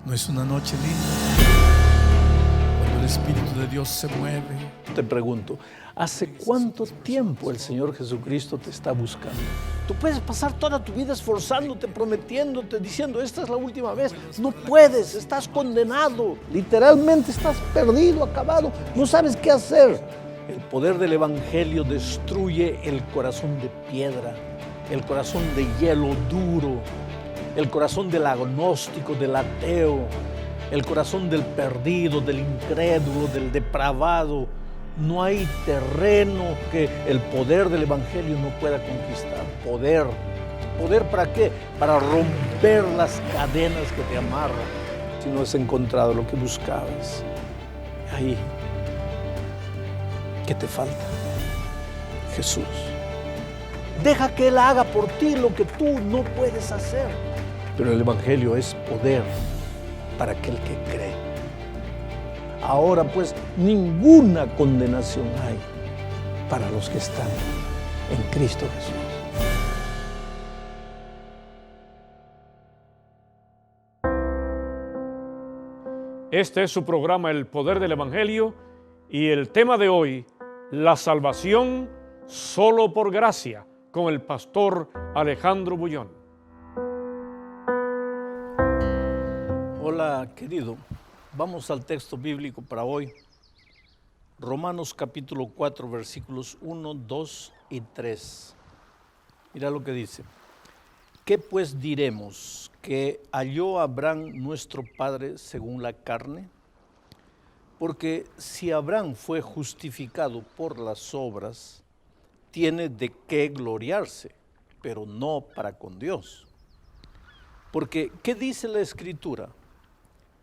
¿No es una noche linda? Cuando el Espíritu de Dios se mueve. Te pregunto, ¿hace cuánto tiempo el Señor Jesucristo te está buscando? Tú puedes pasar toda tu vida esforzándote, prometiéndote, diciendo, esta es la última vez. No puedes, estás condenado. Literalmente estás perdido, acabado. No sabes qué hacer. El poder del Evangelio destruye el corazón de piedra, el corazón de hielo duro, el corazón del agnóstico, del ateo, el corazón del perdido, del incrédulo, del depravado. No hay terreno que el poder del Evangelio no pueda conquistar. Poder. ¿Poder para qué? Para romper las cadenas que te amarran. Si no has encontrado lo que buscabas, ahí, ¿qué te falta? Jesús. Deja que Él haga por ti lo que tú no puedes hacer. Pero el Evangelio es poder para aquel que cree. Ahora pues ninguna condenación hay para los que están en Cristo Jesús. Este es su programa El Poder del Evangelio y el tema de hoy, la salvación solo por gracia, con el pastor Alejandro Bullón. Hola querido, vamos al texto bíblico para hoy. Romanos capítulo 4 versículos 1, 2 y 3. Mira lo que dice. ¿Qué pues diremos? ¿Que halló Abraham nuestro padre según la carne? Porque si Abraham fue justificado por las obras, tiene de qué gloriarse, pero no para con Dios. Porque, ¿qué dice la Escritura?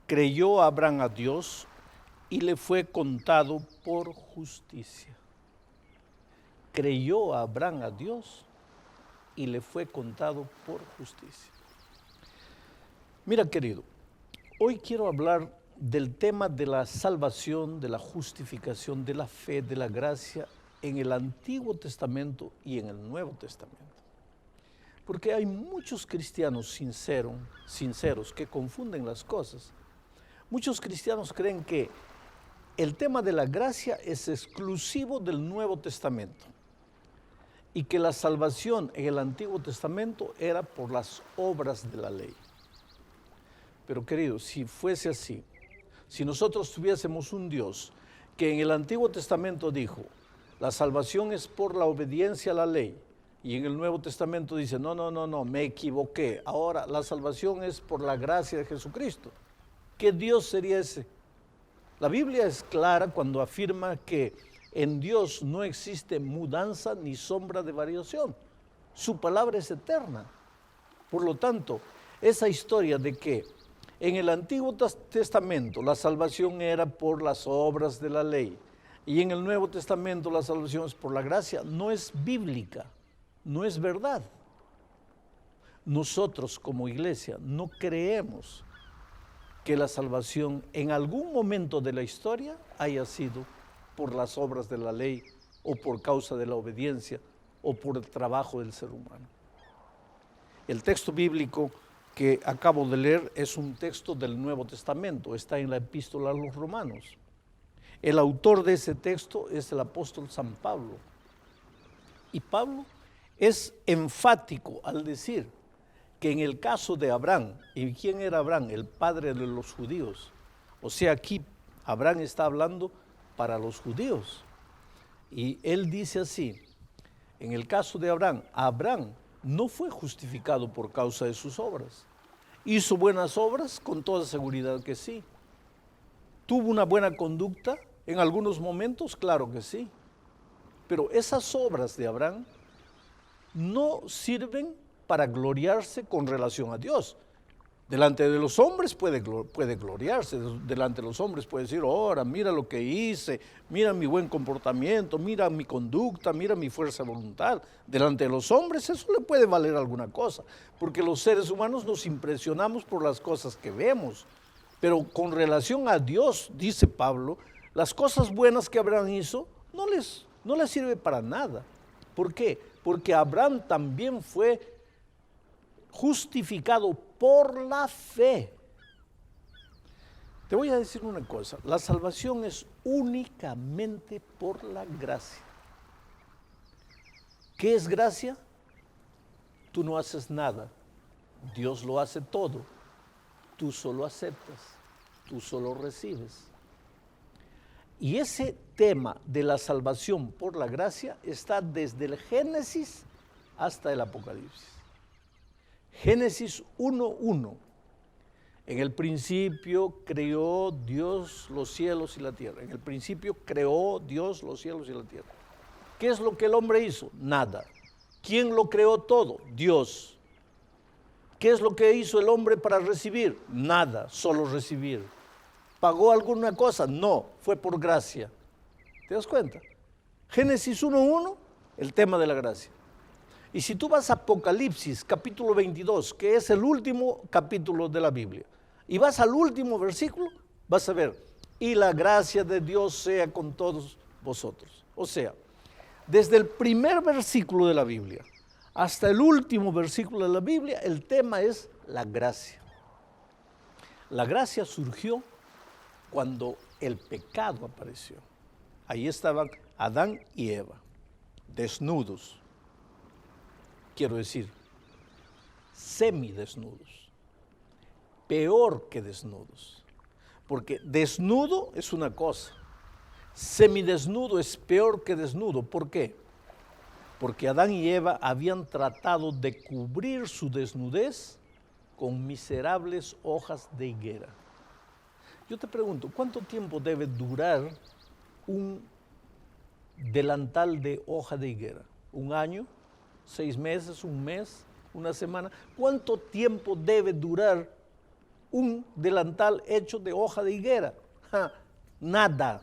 Creyó Abraham a Dios y le fue contado por justicia. Creyó Abraham a Dios y le fue contado por justicia. Mira, querido, hoy quiero hablar del tema de la salvación, de la justificación, de la fe, de la gracia en el Antiguo Testamento y en el Nuevo Testamento. Porque hay muchos cristianos sinceros que confunden las cosas. Muchos cristianos creen que el tema de la gracia es exclusivo del Nuevo Testamento y que la salvación en el Antiguo Testamento era por las obras de la ley. Pero querido, si fuese así, si nosotros tuviésemos un Dios que en el Antiguo Testamento dijo, la salvación es por la obediencia a la ley, y en el Nuevo Testamento dice, no, me equivoqué, ahora la salvación es por la gracia de Jesucristo, ¿qué Dios sería ese? La Biblia es clara cuando afirma que en Dios no existe mudanza ni sombra de variación. Su palabra es eterna. Por lo tanto, esa historia de que en el Antiguo Testamento la salvación era por las obras de la ley y en el Nuevo Testamento la salvación es por la gracia, no es bíblica, no es verdad. Nosotros como iglesia no creemos que la salvación en algún momento de la historia haya sido por las obras de la ley o por causa de la obediencia o por el trabajo del ser humano. El texto bíblico que acabo de leer es un texto del Nuevo Testamento, está en la epístola a los Romanos. El autor de ese texto es el apóstol San Pablo. Y Pablo es enfático al decir que en el caso de Abraham, ¿y quién era Abraham? El padre de los judíos. O sea, aquí Abraham está hablando para los judíos. Y él dice así, en el caso de Abraham, Abraham no fue justificado por causa de sus obras. ¿Hizo buenas obras? Con toda seguridad que sí. ¿Tuvo una buena conducta en algunos momentos? Claro que sí. Pero esas obras de Abraham no sirven para gloriarse con relación a Dios. Delante de los hombres puede gloriarse, delante de los hombres puede decir, ahora mira lo que hice, mira mi buen comportamiento, mira mi conducta, mira mi fuerza de voluntad. Delante de los hombres eso le puede valer alguna cosa, porque los seres humanos nos impresionamos por las cosas que vemos. Pero con relación a Dios, dice Pablo, las cosas buenas que Abraham hizo no les sirve para nada. ¿Por qué? Porque Abraham también fue justificado por la fe. Te voy a decir una cosa, la salvación es únicamente por la gracia. ¿Qué es gracia? Tú no haces nada, Dios lo hace todo, tú solo aceptas, tú solo recibes. Y ese tema de la salvación por la gracia está desde el Génesis hasta el Apocalipsis. Génesis 1:1. En el principio creó Dios los cielos y la tierra. En el principio creó Dios los cielos y la tierra. ¿Qué es lo que el hombre hizo? Nada. ¿Quién lo creó todo? Dios. ¿Qué es lo que hizo el hombre para recibir? Nada, solo recibir. ¿Pagó alguna cosa? No, fue por gracia. ¿Te das cuenta? Génesis 1:1, el tema de la gracia. Y si tú vas a Apocalipsis, capítulo 22, que es el último capítulo de la Biblia, y vas al último versículo, vas a ver, y la gracia de Dios sea con todos vosotros. O sea, desde el primer versículo de la Biblia hasta el último versículo de la Biblia, el tema es la gracia. La gracia surgió cuando el pecado apareció. Ahí estaban Adán y Eva, desnudos. Quiero decir, semidesnudos, peor que desnudos, porque desnudo es una cosa, semidesnudo es peor que desnudo. ¿Por qué? Porque Adán y Eva habían tratado de cubrir su desnudez con miserables hojas de higuera. Yo te pregunto, ¿cuánto tiempo debe durar un delantal de hoja de higuera? ¿Un año? 6 meses, un mes, una semana. ¿Cuánto tiempo debe durar un delantal hecho de hoja de higuera? Nada.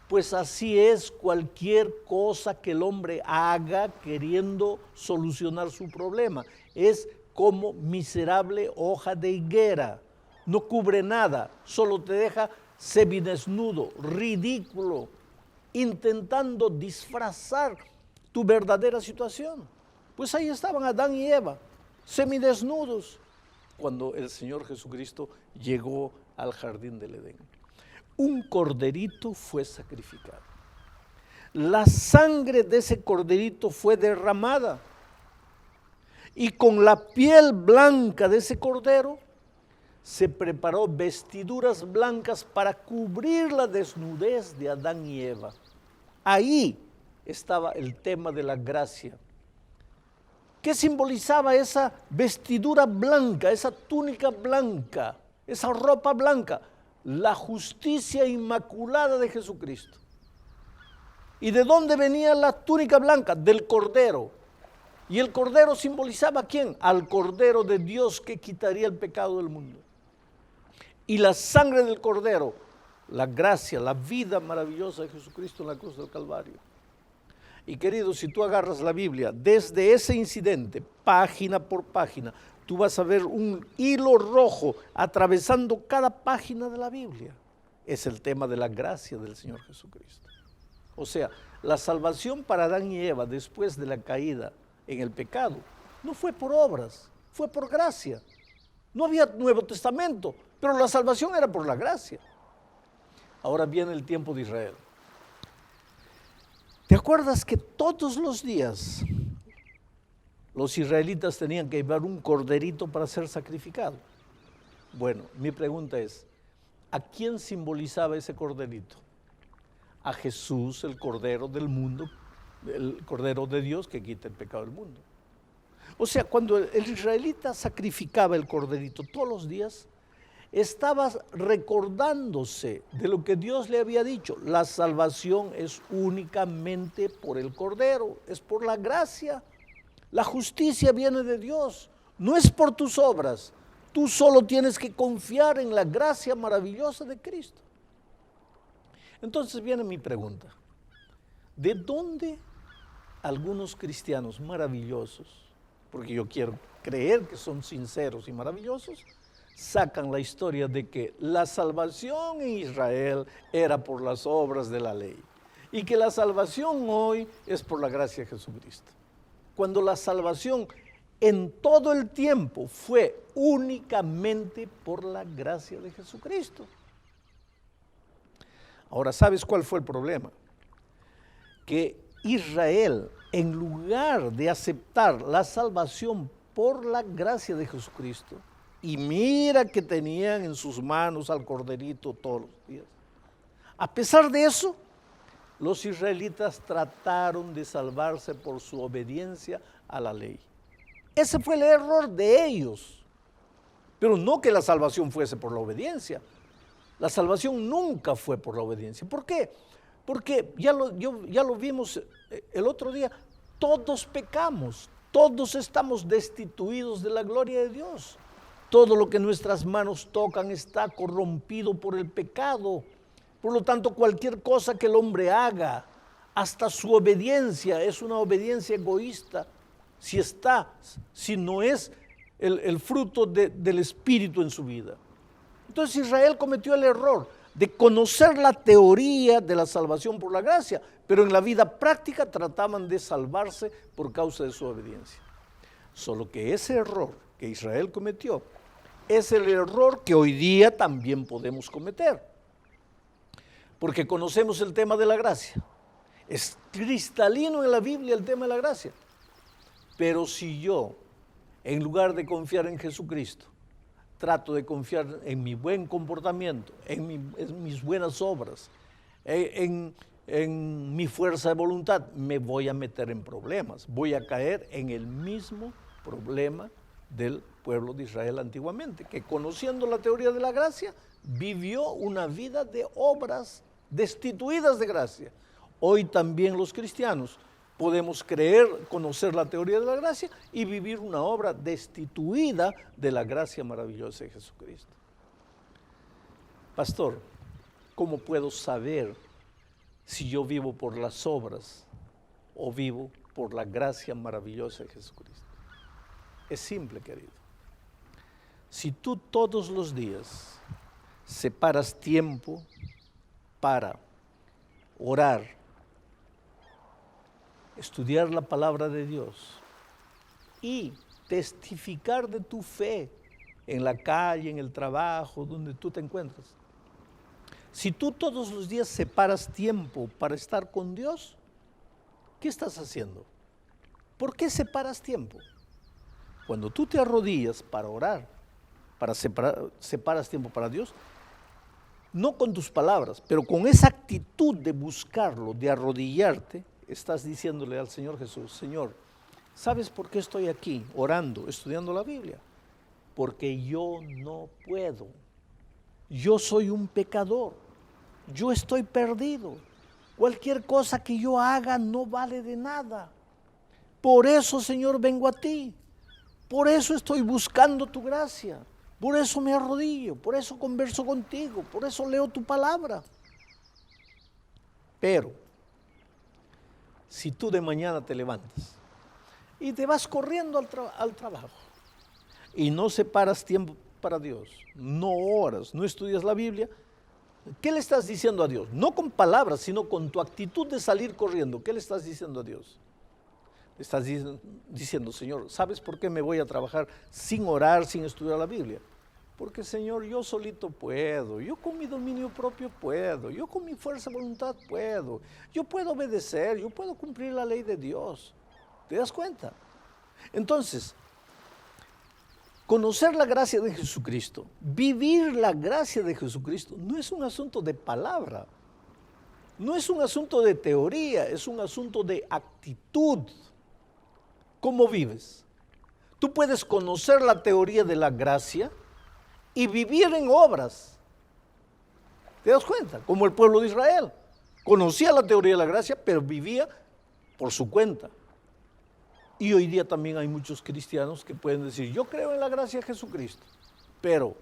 Pues así es cualquier cosa que el hombre haga queriendo solucionar su problema. Es como miserable hoja de higuera. No cubre nada, solo te deja semidesnudo, ridículo, intentando disfrazar tu verdadera situación. Pues ahí estaban Adán y Eva, semidesnudos, cuando el Señor Jesucristo llegó al jardín del Edén. Un corderito fue sacrificado. La sangre de ese corderito fue derramada. Y con la piel blanca de ese cordero se preparó vestiduras blancas para cubrir la desnudez de Adán y Eva. Ahí estaba el tema de la gracia. ¿Qué simbolizaba esa vestidura blanca, esa túnica blanca, esa ropa blanca? La justicia inmaculada de Jesucristo. ¿Y de dónde venía la túnica blanca? Del Cordero. ¿Y el Cordero simbolizaba a quién? Al Cordero de Dios que quitaría el pecado del mundo. Y la sangre del Cordero, la gracia, la vida maravillosa de Jesucristo en la cruz del Calvario. Y querido, si tú agarras la Biblia, desde ese incidente, página por página, tú vas a ver un hilo rojo atravesando cada página de la Biblia. Es el tema de la gracia del Señor Jesucristo. O sea, la salvación para Adán y Eva después de la caída en el pecado no fue por obras, fue por gracia. No había Nuevo Testamento, pero la salvación era por la gracia. Ahora viene el tiempo de Israel. ¿Te acuerdas que todos los días los israelitas tenían que llevar un corderito para ser sacrificado? Bueno, mi pregunta es, ¿a quién simbolizaba ese corderito? A Jesús, el Cordero del mundo, el Cordero de Dios que quita el pecado del mundo. O sea, cuando el israelita sacrificaba el corderito todos los días, estaba recordándose de lo que Dios le había dicho. La salvación es únicamente por el Cordero, es por la gracia. La justicia viene de Dios, no es por tus obras. Tú solo tienes que confiar en la gracia maravillosa de Cristo. Entonces viene mi pregunta. ¿De dónde algunos cristianos maravillosos, porque yo quiero creer que son sinceros y maravillosos, sacan la historia de que la salvación en Israel era por las obras de la ley y que la salvación hoy es por la gracia de Jesucristo? Cuando la salvación en todo el tiempo fue únicamente por la gracia de Jesucristo. Ahora, ¿sabes cuál fue el problema? Que Israel, en lugar de aceptar la salvación por la gracia de Jesucristo, y mira que tenían en sus manos al Corderito todos los días, a pesar de eso, los israelitas trataron de salvarse por su obediencia a la ley. Ese fue el error de ellos. Pero no que la salvación fuese por la obediencia. La salvación nunca fue por la obediencia. ¿Por qué? Porque ya lo vimos el otro día, todos pecamos, todos estamos destituidos de la gloria de Dios. Todo lo que nuestras manos tocan está corrompido por el pecado. Por lo tanto, cualquier cosa que el hombre haga, hasta su obediencia, es una obediencia egoísta, si no es el fruto del Espíritu en su vida. Entonces Israel cometió el error de conocer la teoría de la salvación por la gracia, pero en la vida práctica trataban de salvarse por causa de su obediencia. Solo que ese error que Israel cometió es el error que hoy día también podemos cometer. Porque conocemos el tema de la gracia. Es cristalino en la Biblia el tema de la gracia. Pero si yo, en lugar de confiar en Jesucristo, trato de confiar en mi buen comportamiento, en mis buenas obras, en mi fuerza de voluntad, me voy a meter en problemas. Voy a caer en el mismo problema del pueblo de Israel antiguamente, que conociendo la teoría de la gracia, vivió una vida de obras destituidas de gracia. Hoy también los cristianos podemos conocer la teoría de la gracia y vivir una obra destituida de la gracia maravillosa de Jesucristo. Pastor, ¿cómo puedo saber si yo vivo por las obras o vivo por la gracia maravillosa de Jesucristo? Es simple, querido. Si tú todos los días separas tiempo para orar, estudiar la palabra de Dios y testificar de tu fe en la calle, en el trabajo, donde tú te encuentras. Si tú todos los días separas tiempo para estar con Dios, ¿qué estás haciendo? ¿Por qué separas tiempo? Cuando tú te arrodillas para orar, separas tiempo para Dios, no con tus palabras, pero con esa actitud de buscarlo, de arrodillarte, estás diciéndole al Señor Jesús: Señor, ¿sabes por qué estoy aquí orando, estudiando la Biblia? Porque yo no puedo. Yo soy un pecador. Yo estoy perdido. Cualquier cosa que yo haga no vale de nada. Por eso, Señor, vengo a ti. Por eso estoy buscando tu gracia. Por eso me arrodillo. Por eso converso contigo. Por eso leo tu palabra. Pero si tú de mañana te levantas y te vas corriendo al trabajo y no separas tiempo para Dios, no oras, no estudias la Biblia, ¿qué le estás diciendo a Dios? No con palabras, sino con tu actitud de salir corriendo. ¿Qué le estás diciendo a Dios? Le estás diciendo: Señor, ¿sabes por qué me voy a trabajar sin orar, sin estudiar la Biblia? Porque, Señor, yo solito puedo, yo con mi dominio propio puedo, yo con mi fuerza de voluntad puedo, yo puedo obedecer, yo puedo cumplir la ley de Dios. ¿Te das cuenta? Entonces, conocer la gracia de Jesucristo, vivir la gracia de Jesucristo, no es un asunto de palabra, no es un asunto de teoría, es un asunto de actitud. ¿Cómo vives? Tú puedes conocer la teoría de la gracia y vivir en obras. ¿Te das cuenta? Como el pueblo de Israel. Conocía la teoría de la gracia, pero vivía por su cuenta. Y hoy día también hay muchos cristianos que pueden decir: yo creo en la gracia de Jesucristo. Pero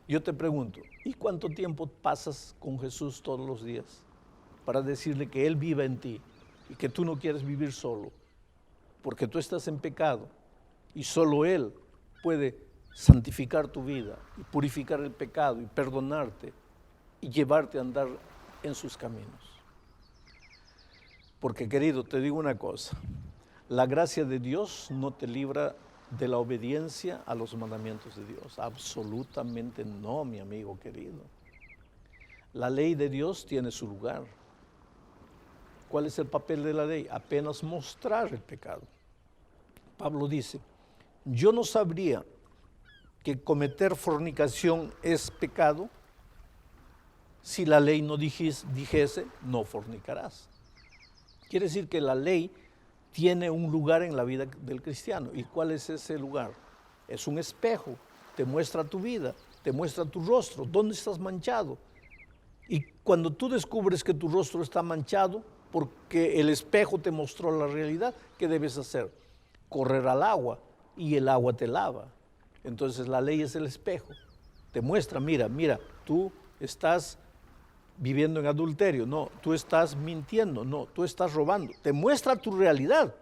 yo te pregunto, ¿y cuánto tiempo pasas con Jesús todos los días para decirle que Él viva en ti y que tú no quieres vivir solo? Porque tú estás en pecado y solo Él puede santificar tu vida y purificar el pecado y perdonarte y llevarte a andar en sus caminos. Porque, querido, te digo una cosa: la gracia de Dios no te libra de la obediencia a los mandamientos de Dios. Absolutamente no, mi amigo querido. La ley de Dios tiene su lugar. ¿Cuál es el papel de la ley? Apenas mostrar el pecado. Pablo dice, yo no sabría que cometer fornicación es pecado si la ley no dijese, no fornicarás. Quiere decir que la ley tiene un lugar en la vida del cristiano. ¿Y cuál es ese lugar? Es un espejo, te muestra tu vida, te muestra tu rostro, dónde estás manchado. Y cuando tú descubres que tu rostro está manchado, porque el espejo te mostró la realidad, ¿qué debes hacer? Correr al agua y el agua te lava. Entonces la ley es el espejo, te muestra, mira, tú estás viviendo en adulterio, no, tú estás mintiendo, no, tú estás robando, te muestra tu realidad.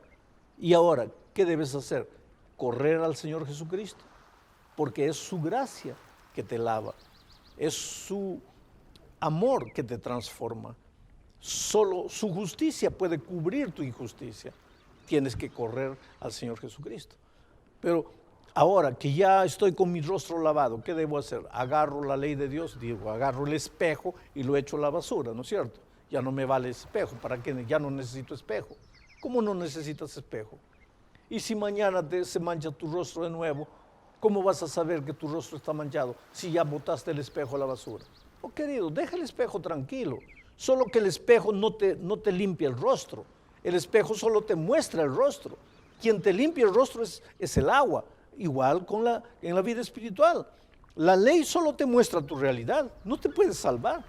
Y ahora, ¿qué debes hacer? Correr al Señor Jesucristo, porque es su gracia que te lava, es su amor que te transforma. Solo su justicia puede cubrir tu injusticia. Tienes que correr al Señor Jesucristo. Pero ahora que ya estoy con mi rostro lavado, ¿qué debo hacer? Agarro la ley de Dios, agarro el espejo y lo echo a la basura, ¿no es cierto? Ya no me vale espejo, ¿para qué? Ya no necesito espejo. ¿Cómo no necesitas espejo? Y si mañana se mancha tu rostro de nuevo, ¿cómo vas a saber que tu rostro está manchado si ya botaste el espejo a la basura? Oh, querido, deja el espejo tranquilo. Solo que el espejo no te limpia el rostro. El espejo solo te muestra el rostro. Quien te limpia el rostro es el agua. Igual en la vida espiritual. La ley solo te muestra tu realidad. No te puedes salvar.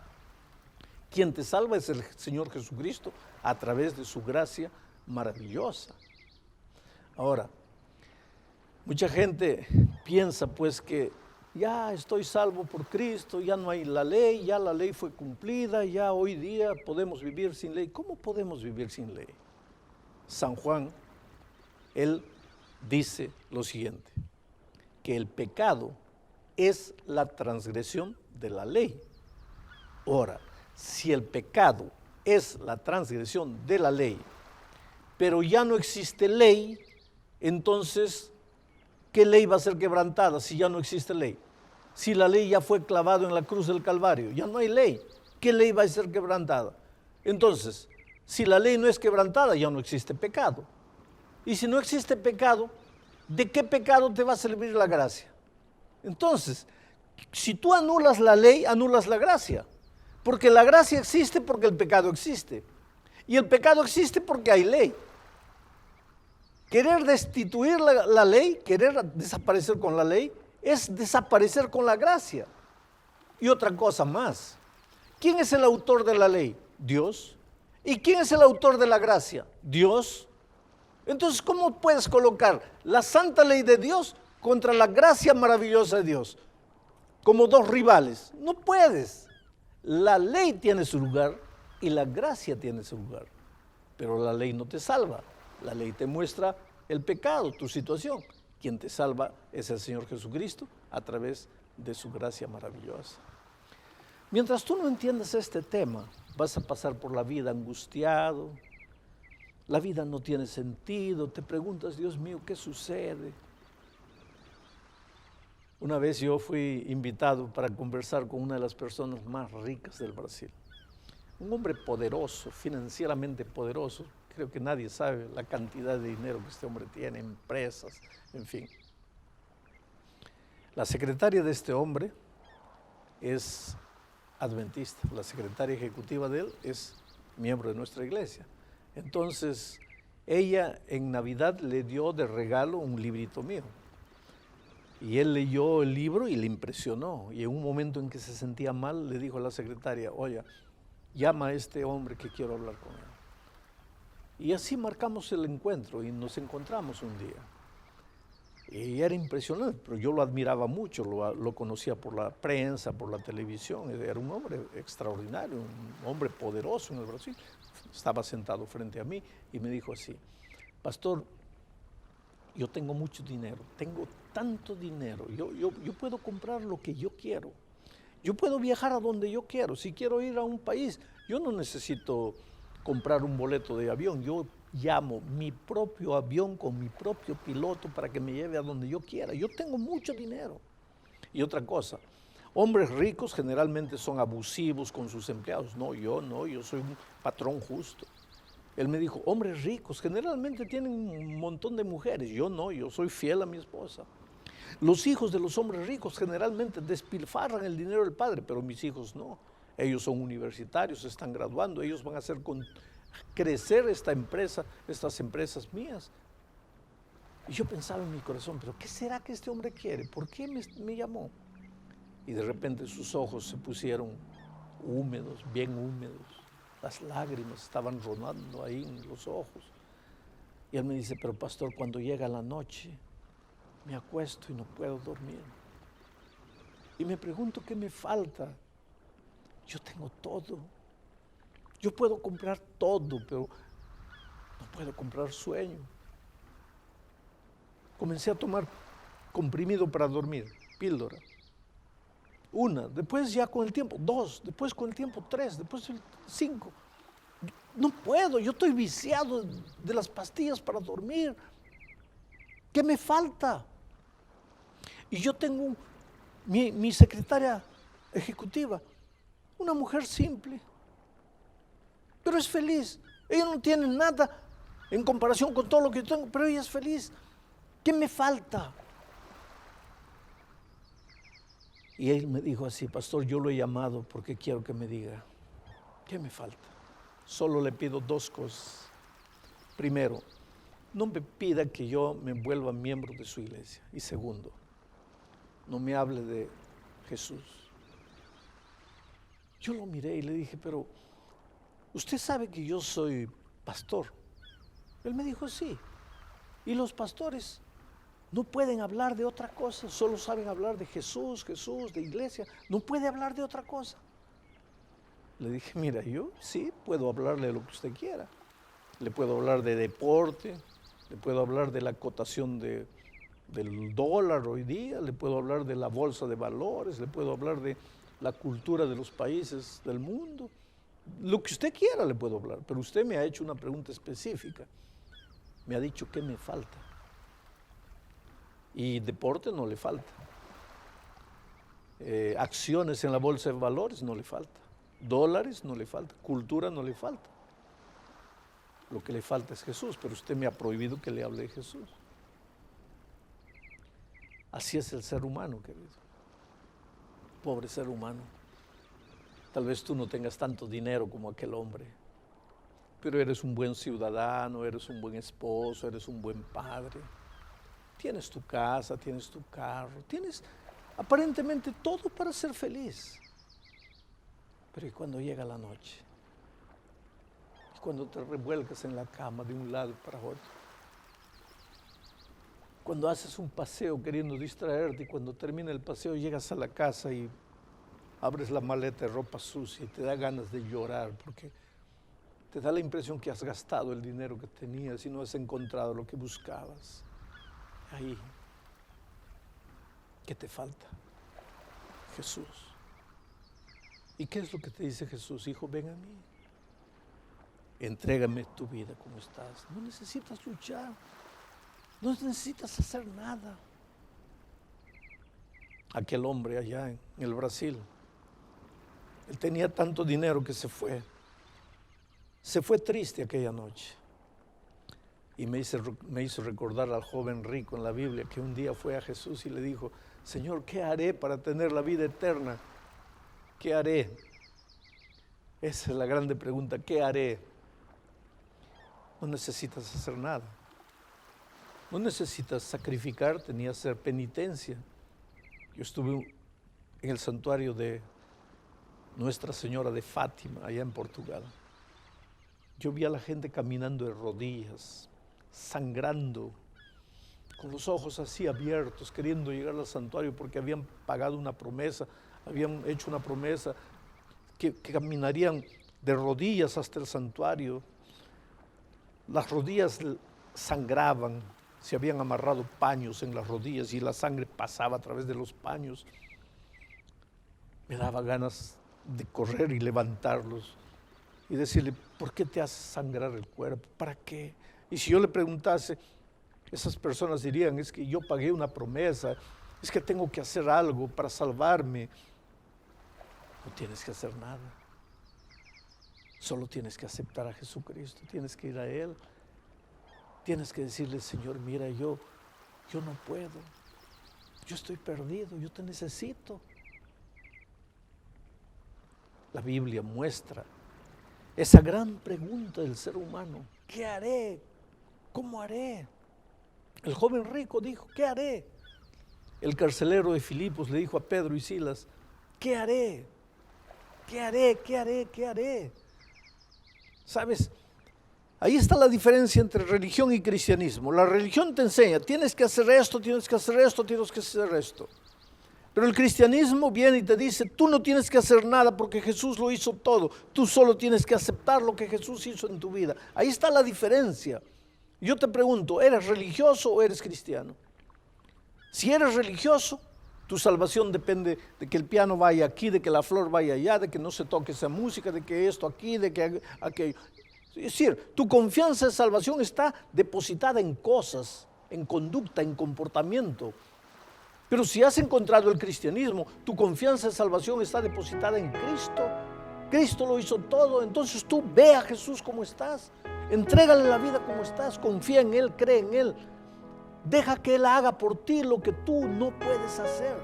Quien te salva es el Señor Jesucristo a través de su gracia maravillosa. Ahora, mucha gente piensa pues que ya estoy salvo por Cristo, ya no hay la ley, ya la ley fue cumplida, ya hoy día podemos vivir sin ley. ¿Cómo podemos vivir sin ley? San Juan, él dice lo siguiente, que el pecado es la transgresión de la ley. Ahora, si el pecado es la transgresión de la ley, pero ya no existe ley, entonces, ¿qué ley va a ser quebrantada si ya no existe ley? Si la ley ya fue clavada en la cruz del Calvario, ya no hay ley. ¿Qué ley va a ser quebrantada? Entonces, si la ley no es quebrantada, ya no existe pecado. Y si no existe pecado, ¿de qué pecado te va a servir la gracia? Entonces, si tú anulas la ley, anulas la gracia. Porque la gracia existe porque el pecado existe. Y el pecado existe porque hay ley. Querer destituir la ley, querer desaparecer con la ley, es desaparecer con la gracia. Y otra cosa más, ¿quién es el autor de la ley? Dios. ¿Y quién es el autor de la gracia? Dios. Entonces, ¿cómo puedes colocar la santa ley de Dios contra la gracia maravillosa de Dios? Como dos rivales. No puedes. La ley tiene su lugar y la gracia tiene su lugar. Pero la ley no te salva. La ley te muestra el pecado, tu situación. Quien te salva es el Señor Jesucristo a través de su gracia maravillosa. Mientras tú no entiendas este tema, vas a pasar por la vida angustiado. La vida no tiene sentido. Te preguntas, Dios mío, ¿qué sucede? Una vez yo fui invitado para conversar con una de las personas más ricas del Brasil. Un hombre poderoso, financieramente poderoso. Creo que nadie sabe la cantidad de dinero que este hombre tiene, empresas, en fin. La secretaria de este hombre es adventista, la secretaria ejecutiva de él es miembro de nuestra iglesia. Entonces, ella en Navidad le dio de regalo un librito mío. Y él leyó el libro y le impresionó. Y en un momento en que se sentía mal, le dijo a la secretaria, oye, llama a este hombre que quiero hablar con él. Y así marcamos el encuentro y nos encontramos un día. Y era impresionante, pero yo lo admiraba mucho, lo conocía por la prensa, por la televisión. Era un hombre extraordinario, un hombre poderoso en el Brasil. Estaba sentado frente a mí y me dijo así, pastor, yo tengo mucho dinero, tengo tanto dinero, yo puedo comprar lo que yo quiero. Yo puedo viajar a donde yo quiero. Si quiero ir a un país, yo no necesito comprar un boleto de avión, yo llamo mi propio avión con mi propio piloto para que me lleve a donde yo quiera. Yo tengo mucho dinero. Y otra cosa, hombres ricos generalmente son abusivos con sus empleados. No, yo soy un patrón justo. Él me dijo, hombres ricos generalmente tienen un montón de mujeres. Yo no, yo soy fiel a mi esposa. Los hijos de los hombres ricos generalmente despilfarran el dinero del padre, pero mis hijos no. Ellos son universitarios, están graduando, ellos van a hacer crecer esta empresa, estas empresas mías. Y yo pensaba en mi corazón, pero ¿qué será que este hombre quiere? ¿Por qué me llamó? Y de repente sus ojos se pusieron húmedos, bien húmedos. Las lágrimas estaban rodando ahí en los ojos. Y él me dice, pero pastor, cuando llega la noche, me acuesto y no puedo dormir. Y me pregunto qué me falta. Yo tengo todo. Yo puedo comprar todo, pero no puedo comprar sueño. Comencé a tomar comprimido para dormir, píldora. Una, después ya con el tiempo, 2, después con el tiempo 3, después 5. No puedo, yo estoy viciado de las pastillas para dormir. ¿Qué me falta? Y yo tengo mi secretaria ejecutiva, una mujer simple, pero es feliz. Ella no tiene nada en comparación con todo lo que yo tengo, pero ella es feliz. ¿Qué me falta? Y él me dijo así, pastor, yo lo he llamado porque quiero que me diga, ¿qué me falta? Solo le pido 2 cosas. Primero, no me pida que yo me vuelva miembro de su iglesia. Y segundo, no me hable de Jesús. Yo lo miré y le dije, pero usted sabe que yo soy pastor. Él me dijo, sí. Y los pastores no pueden hablar de otra cosa, solo saben hablar de Jesús, de iglesia, no puede hablar de otra cosa. Le dije, mira, yo sí puedo hablarle de lo que usted quiera. Le puedo hablar de deporte, le puedo hablar de la cotación del dólar hoy día, le puedo hablar de la bolsa de valores, le puedo hablar de la cultura de los países del mundo. Lo que usted quiera le puedo hablar, pero usted me ha hecho una pregunta específica. Me ha dicho qué me falta. Y deporte no le falta. Acciones en la bolsa de valores no le falta. Dólares no le falta. Cultura no le falta. Lo que le falta es Jesús, pero usted me ha prohibido que le hable de Jesús. Así es el ser humano, querido. Pobre ser humano. Tal vez tú no tengas tanto dinero como aquel hombre, pero eres un buen ciudadano, eres un buen esposo, eres un buen padre. Tienes tu casa, tienes tu carro, tienes aparentemente todo para ser feliz. Pero ¿y cuando llega la noche? ¿Y cuando te revuelcas en la cama de un lado para otro? Cuando haces un paseo queriendo distraerte y cuando termina el paseo llegas a la casa y abres la maleta de ropa sucia y te da ganas de llorar porque te da la impresión que has gastado el dinero que tenías y no has encontrado lo que buscabas. Ahí, ¿qué te falta? Jesús. ¿Y qué es lo que te dice Jesús? Hijo, ven a mí. Entrégame tu vida como estás. No necesitas luchar. No necesitas hacer nada. Aquel hombre allá en el Brasil, él tenía tanto dinero que se fue. Se fue triste aquella noche. Y me hizo recordar al joven rico en la Biblia que un día fue a Jesús y le dijo, Señor, ¿qué haré para tener la vida eterna? ¿Qué haré? Esa es la grande pregunta, ¿qué haré? No necesitas hacer nada. No necesitas sacrificarte ni hacer penitencia. Yo estuve en el santuario de Nuestra Señora de Fátima, allá en Portugal. Yo vi a la gente caminando de rodillas, sangrando, con los ojos así abiertos, queriendo llegar al santuario porque habían pagado una promesa, habían hecho una promesa que caminarían de rodillas hasta el santuario. Las rodillas sangraban, se habían amarrado paños en las rodillas y la sangre pasaba a través de los paños. Me daba ganas de correr y levantarlos. y decirle, ¿por qué te haces sangrar el cuerpo? ¿Para qué? Y si yo le preguntase, esas personas dirían, es que yo pagué una promesa, es que tengo que hacer algo para salvarme. No tienes que hacer nada. Solo tienes que aceptar a Jesucristo, tienes que ir a Él. Tienes que decirle, Señor, mira, yo no puedo. Yo estoy perdido, yo te necesito. La Biblia muestra esa gran pregunta del ser humano. ¿Qué haré? ¿Cómo haré? El joven rico dijo, ¿qué haré? El carcelero de Filipos le dijo a Pedro y Silas, ¿qué haré? ¿Qué haré? ¿Qué haré? ¿Qué haré? ¿Sabes? Ahí está la diferencia entre religión y cristianismo. La religión te enseña, tienes que hacer esto, tienes que hacer esto, tienes que hacer esto. Pero el cristianismo viene y te dice, tú no tienes que hacer nada porque Jesús lo hizo todo. Tú solo tienes que aceptar lo que Jesús hizo en tu vida. Ahí está la diferencia. Yo te pregunto, ¿eres religioso o eres cristiano? Si eres religioso, tu salvación depende de que el piano vaya aquí, de que la flor vaya allá, de que no se toque esa música, de que esto aquí, de que aquello. Es decir, tu confianza de salvación está depositada en cosas, en conducta, en comportamiento. Pero si has encontrado el cristianismo, tu confianza de salvación está depositada en Cristo. Cristo lo hizo todo, entonces tú ve a Jesús como estás, entrégale la vida como estás, confía en Él, cree en Él. Deja que Él haga por ti lo que tú no puedes hacer.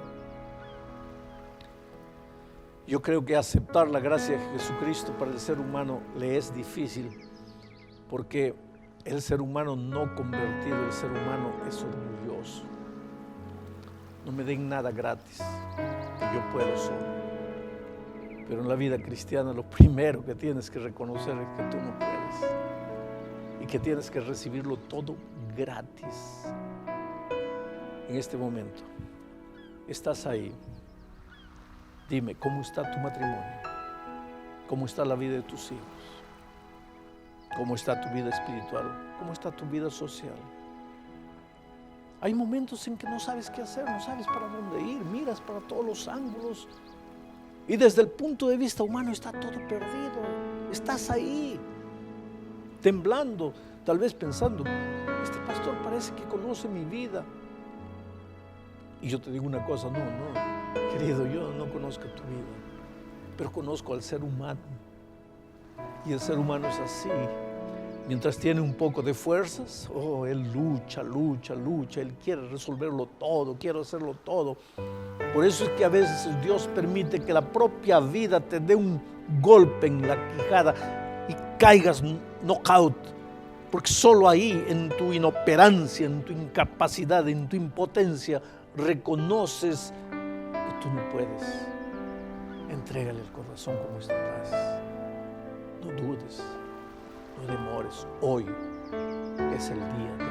Yo creo que aceptar la gracia de Jesucristo para el ser humano le es difícil, porque el ser humano no convertido, el ser humano es orgulloso. No me den nada gratis, yo puedo solo. Pero en la vida cristiana lo primero que tienes que reconocer es que tú no puedes y que tienes que recibirlo todo gratis. En este momento, estás ahí. Dime, ¿cómo está tu matrimonio? ¿Cómo está la vida de tus hijos? ¿Cómo está tu vida espiritual? ¿Cómo está tu vida social? Hay momentos en que no sabes qué hacer, no sabes para dónde ir, miras para todos los ángulos y desde el punto de vista humano está todo perdido. Estás ahí, temblando, tal vez pensando, este pastor parece que conoce mi vida. Y yo te digo una cosa, no, querido, yo no conozco tu vida, pero conozco al ser humano. Y el ser humano es así. Mientras tiene un poco de fuerzas, él lucha, él quiere resolverlo todo, quiere hacerlo todo. Por eso es que a veces Dios permite que la propia vida te dé un golpe en la quijada y caigas knockout, porque solo ahí, en tu inoperancia, en tu incapacidad, en tu impotencia, reconoces que tú no puedes. Entrégale el corazón como estás. No dudes. No demores, hoy es el día.